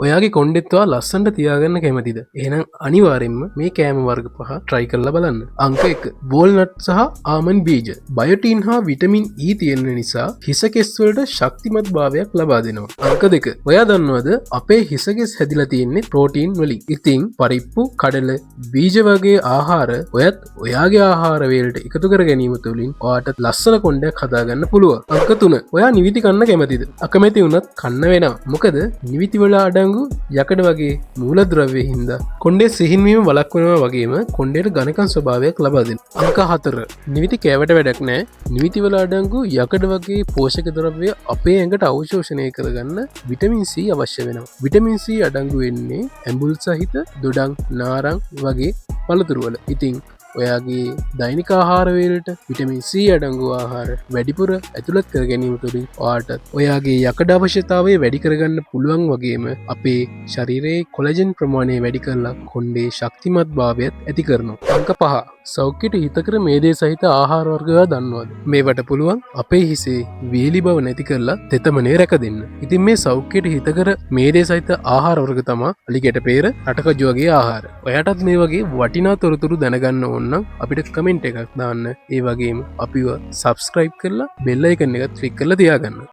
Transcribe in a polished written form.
ඔයාගේ කොණ්ඩෙත්වා ලස්සන්ට තියාගන්න කැමතිද? එහෙනම් අනිවාර්යෙන්ම මේ කෑම වර්ග පහ try කරලා බලන්න. අංක 1 walnut සහ almond බීජ. බයොටින් හා විටමින් E තියෙන නිසා හිස කෙස් වලට ශක්තිමත් භාවයක් ලබා දෙනවා. අංක 2 ඔයා දන්නවද අපේ හිස කෙස් හැදිලා තියෙන්නේ ප්‍රෝටීන් වලින්. ඉතින් පරිප්පු, කඩල, බීජ වගේ ආහාර ඔයත් ඔයාගේ ආහාර වේලට එකතු කර ගැනීම තුළින් ඔයාට ලස්සන කොණ්ඩයක් හදාගන්න පුළුවන්. අංක 3 ඔයා නිවිති කන්න කැමතිද? අකමැති වුණත් කන්න වෙනවා. මොකද නිවිති වල අඩංගු යකඩ වගේ මූලද්‍රව්‍ය හින්දා කොණ්ඩේ සිහින්වීම වළක්වනවා වගේම කොණ්ඩේට ඝනකම් ස්වභාවයක් ලබා දෙනවා. අංක 4 නිවිති කෑවට වැඩක් නැහැ. නිවිති වල අඩංගු යකඩ වගේ පෝෂක ද්‍රව්‍ය අපේ ඇඟට අවශෝෂණය කරගන්න විටමින් C අවශ්‍ය වෙනවා. විටමින් C අඩංගු වෙන්නේ ඇඹුල් සහිත දොඩම්, නාරං වගේ පළතුරු වල. ඉතින් ඔයාගේ දෛනික ආහාර වේලට විටමින් C අඩංගු ආහාර වැඩිපුර ඇතුළත් කර ගැනීම තුළින් ඔයාට ඔයාගේ යකඩ අවශ්‍යතාවය වැඩි කරගන්න පුළුවන් වගේම අපේ ශරීරයේ කොලජන් ප්‍රමාණය වැඩි කරලා කොණ්ඩේ ශක්තිමත් භාවයත් ඇති කරනවා. අංක 5 සෞඛ්‍යයට හිතකර මේදේ සහිත ආහාර වර්ග දන්නවද? මේවට පුළුවන් අපේ හිසේ වේලි බව නැති කරලා තෙතමනේ රැක දෙන්න. ඉතින් මේ සෞඛ්‍යයට හිතකර මේදේ සහිත ආහාර වර්ග තමයි අලිගැට peer, රටකජු වගේ ආහාර. ඔයාටත් මේ වගේ වටිනා තොරතුරු දැනගන්න ඕන නම් අපිට කමෙන්ට් එකක් දාන්න. ඒ වගේම අපිව subscribe කරලා bell icon එකත් click කරලා තියාගන්න.